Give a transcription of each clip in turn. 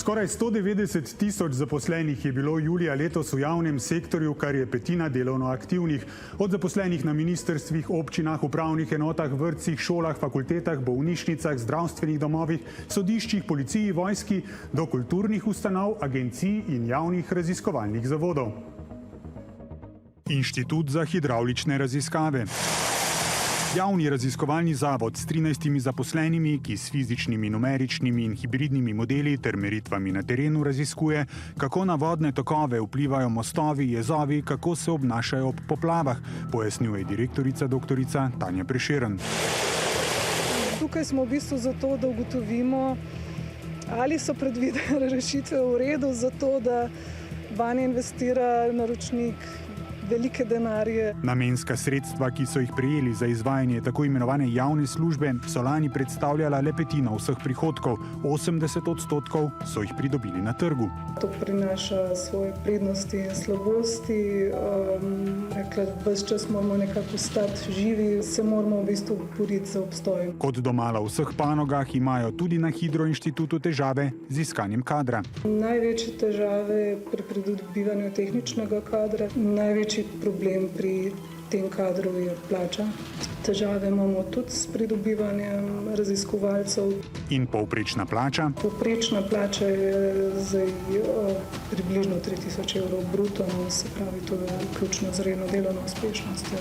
Skoraj 190 tisoč zaposlenih je bilo julija letos v javnem sektorju, kar je petina delovno aktivnih. Od zaposlenih na ministrstvih, občinah, upravnih enotah, vrtcih, šolah, fakultetah, bolnišnicah, zdravstvenih domovih, sodiščih, policiji, vojski, do kulturnih ustanov, agencij in javnih raziskovalnih zavodov. Inštitut za hidravlične raziskave. Javni raziskovalni zavod s 13 zaposlenimi, ki s fizičnimi, numeričnimi in hibridnimi modeli ter meritvami na terenu raziskuje, kako na vodne tokove vplivajo mostovi, jezovi, kako se obnašajo ob poplavah, pojasnjuje direktorica dr. Tanja Prešeren. Tukaj smo v bistvu zato, da ugotovimo, ali so predvidene rešitve v redu za to, da vanje investira naročnik velike denarje. Namenska sredstva, ki so jih prejeli za izvajanje tako imenovane javne službe, so lani predstavljala le petino vseh prihodkov, 80% so jih pridobili na trgu. To prinaša svoje prednosti in slabosti. Ves čas moramo nekako ostati živi, se moramo v bistvu boriti za obstoj. Kot domala v vseh panogah imajo tudi na Hidroinštitutu težave z iskanjem kadra. Največje težave pri pridobivanju tehničnega kadra, največji problem pri tem kadru je plača. Težave imamo tudi s pridobivanjem raziskovalcev. In povprečna plača? Povprečna plača je zdaj približno 3000 evrov bruto, se pravi, to je vključno z redno delovno uspešnostjo.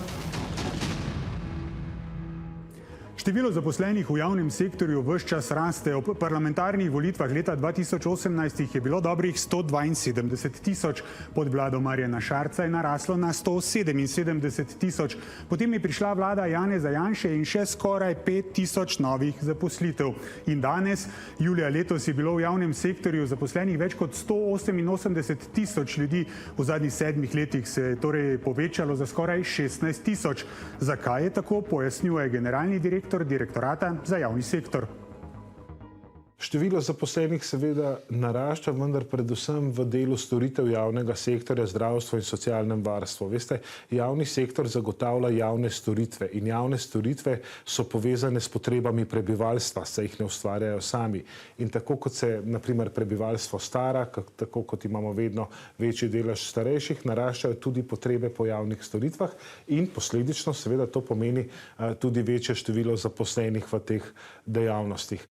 Število zaposlenih v javnem sektorju ves čas raste. Ob parlamentarnih volitvah leta 2018 jih je bilo dobrih 172 tisoč. Pod vlado Marjana Šarca je naraslo na 177 tisoč. Potem je prišla vlada Janeza Janše in še skoraj 5 tisoč novih zaposlitev. In danes, julija letos, je bilo v javnem sektorju zaposlenih več kot 188 tisoč ljudi. V zadnjih 7 letih se je torej povečalo za skoraj 16 tisoč. Zakaj je tako, pojasnjuje generalni direktor Direktorata za javni sektor. Število zaposlenih seveda narašča, vendar predvsem v delu storitev javnega sektorja, zdravstvo in socialnem varstvu. Veste, javni sektor zagotavlja javne storitve in javne storitve so povezane s potrebami prebivalstva, saj jih ne ustvarjajo sami. In tako kot se, na primer, prebivalstvo stara, tako kot imamo vedno večji delež starejših, naraščajo tudi potrebe po javnih storitvah in posledično seveda to pomeni tudi večje število zaposlenih v teh dejavnostih.